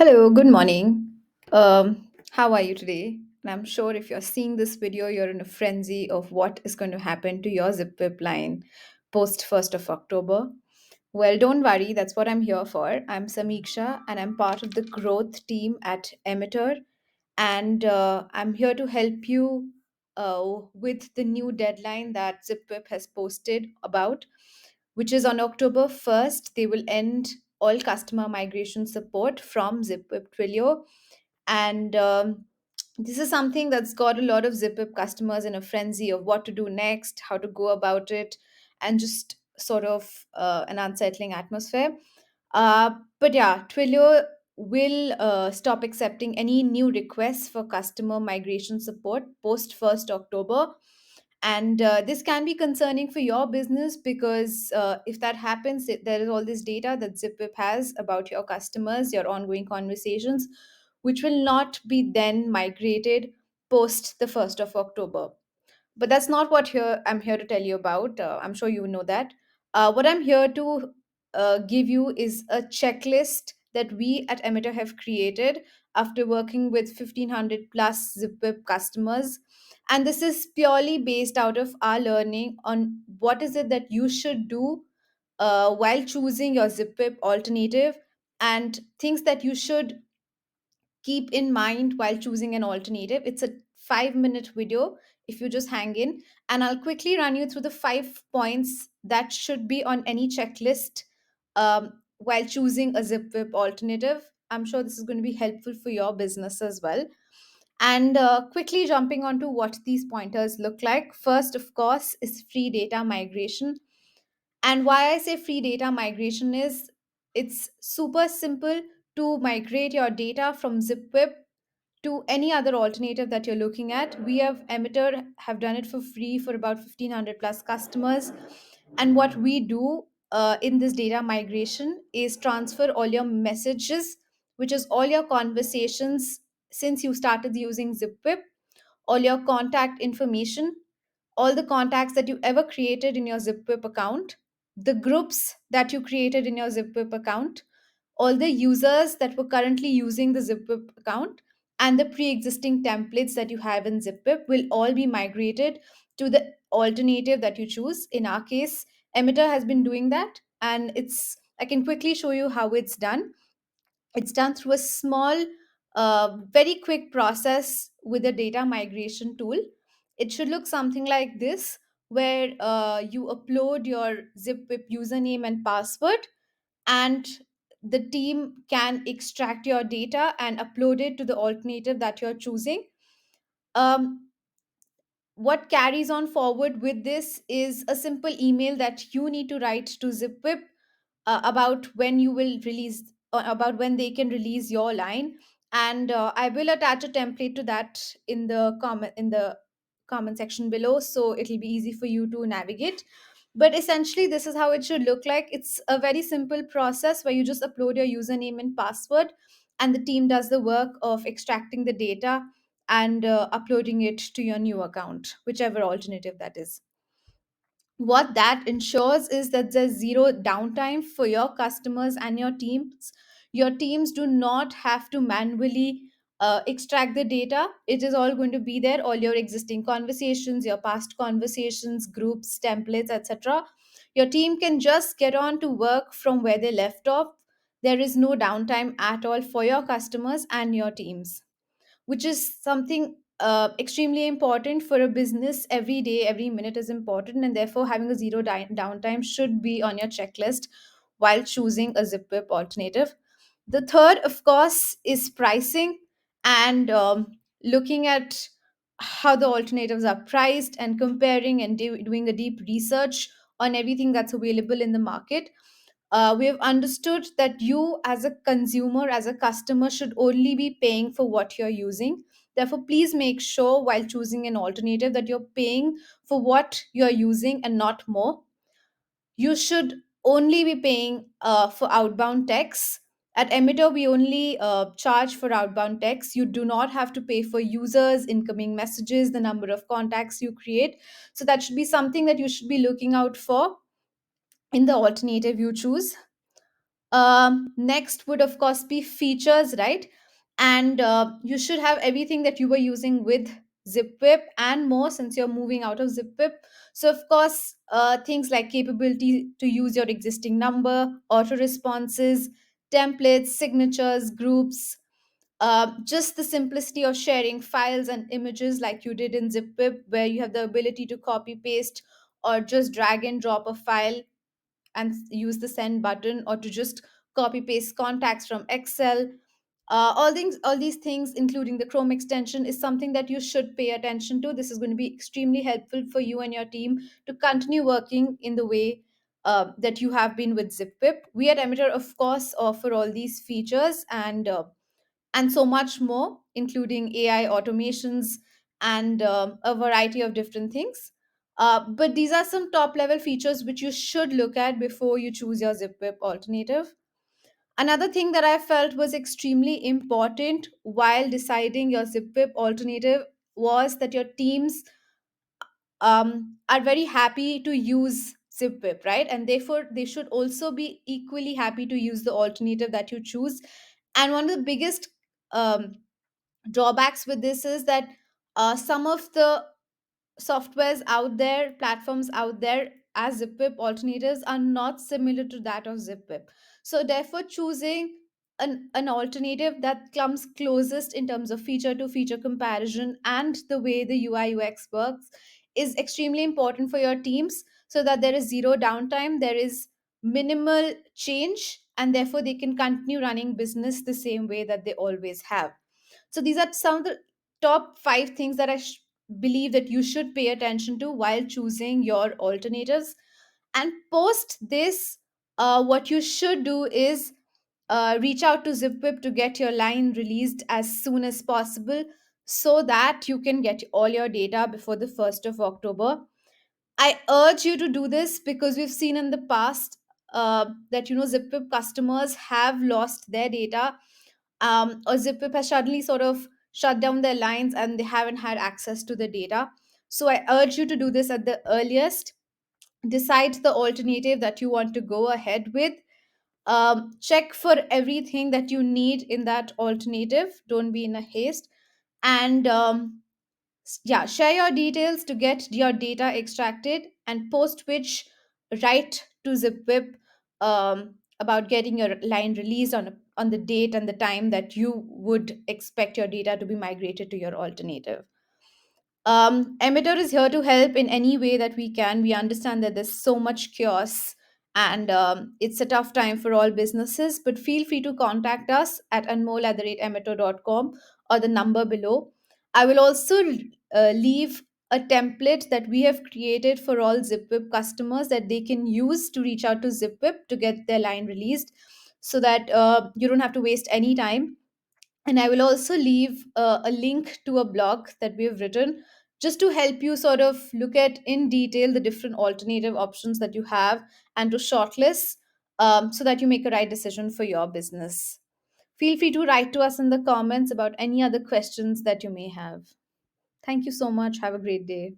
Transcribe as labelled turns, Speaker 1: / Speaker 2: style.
Speaker 1: Hello, good morning. How are you today? And I'm sure if you're seeing this video, you're in a frenzy of what is going to happen to your Zipwhip line post 1st of October. Well, don't worry, that's what I'm here for. I'm Samiksha and I'm part of the growth team at Emitter, and I'm here to help you with the new deadline that Zipwhip has posted about, which is on October 1st. They will end all customer migration support from Zipwhip Twilio. And this is something that's got a lot of Zipwhip customers in a frenzy of what to do next, how to go about it, and just sort of an unsettling atmosphere. But yeah, Twilio will stop accepting any new requests for customer migration support post 1st October. And this can be concerning for your business because if that happens, there is all this data that Zipwhip has about your customers, your ongoing conversations, which will not be then migrated post the 1st of October. But that's not what I'm here to tell you about. I'm sure you know that. What I'm here to give you is a checklist that we at Emitter have created after working with 1500 plus Zipwhip customers. And this is purely based out of our learning on what is it that you should do while choosing your Zipwhip alternative, and things that you should keep in mind while choosing an alternative. It's a 5-minute video if you just hang in, and I'll quickly run you through the 5 points that should be on any checklist while choosing a Zipwhip alternative. I'm sure this is going to be helpful for your business as well. And quickly jumping onto what these pointers look like. First, of course, is free data migration. And why I say free data migration is it's super simple to migrate your data from Zipwhip to any other alternative that you're looking at. We have Emitter have done it for free for about 1500 plus customers. And what we do in this data migration is transfer all your messages, which is all your conversations since you started using Zipwhip, all your contact information, all the contacts that you ever created in your Zipwhip account, the groups that you created in your Zipwhip account, all the users that were currently using the Zipwhip account, and the pre existing templates that you have in Zipwhip will all be migrated to the alternative that you choose. In our case, Emitter has been doing that, and I can quickly show you how it's done. It's done through a small, very quick process with a data migration tool. It should look something like this, where you upload your Zipwhip username and password, and the team can extract your data and upload it to the alternative that you're choosing. Um, what carries on forward with this is a simple email that you need to write to Zipwhip about when you will release, about when they can release your line. And I will attach a template to that in the comment section below, so it'll be easy for you to navigate. But essentially, this is how it should look like. It's a very simple process where you just upload your username and password, and the team does the work of extracting the data and uploading it to your new account, whichever alternative that is. What that ensures is that there's zero downtime for your customers and your teams. Your teams do not have to manually extract the data. It is all going to be there, all your existing conversations, your past conversations, groups, templates, etc. Your team can just get on to work from where they left off. There is no downtime at all for your customers and your teams, which is something extremely important for a business. Every day, every minute is important, and therefore having a zero downtime should be on your checklist while choosing a Zipwhip alternative. The third, of course, is pricing, and looking at how the alternatives are priced and comparing and doing a deep research on everything that's available in the market. We have understood that you, as a consumer, as a customer, should only be paying for what you're using. Therefore, please make sure while choosing an alternative that you're paying for what you're using and not more. You should only be paying for outbound texts. At Emitter, we only charge for outbound texts. You do not have to pay for users, incoming messages, the number of contacts you create. So, that should be something that you should be looking out for in the alternative you choose. Next would of course be features, right? And you should have everything that you were using with Zipwhip and more, since you're moving out of Zipwhip. So of course, things like capability to use your existing number, auto responses, templates, signatures, groups, just the simplicity of sharing files and images like you did in Zipwhip, where you have the ability to copy paste or just drag and drop a file and use the send button, or to just copy paste contacts from Excel. All these things, including the Chrome extension, is something that you should pay attention to. This is going to be extremely helpful for you and your team to continue working in the way that you have been with Zipwhip. We at Emitter, of course, offer all these features and so much more, including AI automations and a variety of different things. But these are some top level features which you should look at before you choose your Zipwhip alternative. Another thing that I felt was extremely important while deciding your Zipwhip alternative was that your teams are very happy to use Zipwhip, right? And therefore, they should also be equally happy to use the alternative that you choose. And one of the biggest um, drawbacks with this is that some of the softwares out there, platforms out there as Zipwhip alternatives are not similar to that of Zipwhip. So therefore, choosing an alternative that comes closest in terms of feature to feature comparison and the way the UI UX works is extremely important for your teams, so that there is zero downtime, there is minimal change, and therefore they can continue running business the same way that they always have. So these are some of the top 5 things that I believe that you should pay attention to while choosing your alternatives. And post this, what you should do is reach out to Zipwhip to get your line released as soon as possible, so that you can get all your data before the 1st of October. I urge you to do this because we've seen in the past that Zipwhip customers have lost their data, or Zipwhip has suddenly sort of shut down their lines and they haven't had access to the data. So I urge you to do this at the earliest. Decide the alternative that you want to go ahead with. Check for everything that you need in that alternative. Don't be in a haste. And yeah, share your details to get your data extracted, and post which write to Zipwhip about getting your line released on the date and the time that you would expect your data to be migrated to your alternative. Emitter is here to help in any way that we can. We understand that there's so much chaos, and it's a tough time for all businesses, but feel free to contact us at anmol@emitter.com or the number below. I will also leave a template that we have created for all Zipwhip customers that they can use to reach out to Zipwhip to get their line released, so that you don't have to waste any time. And I will also leave a link to a blog that we have written, just to help you sort of look at in detail the different alternative options that you have, and to shortlist, so that you make a right decision for your business. Feel free to write to us in the comments about any other questions that you may have. Thank you so much. Have a great day.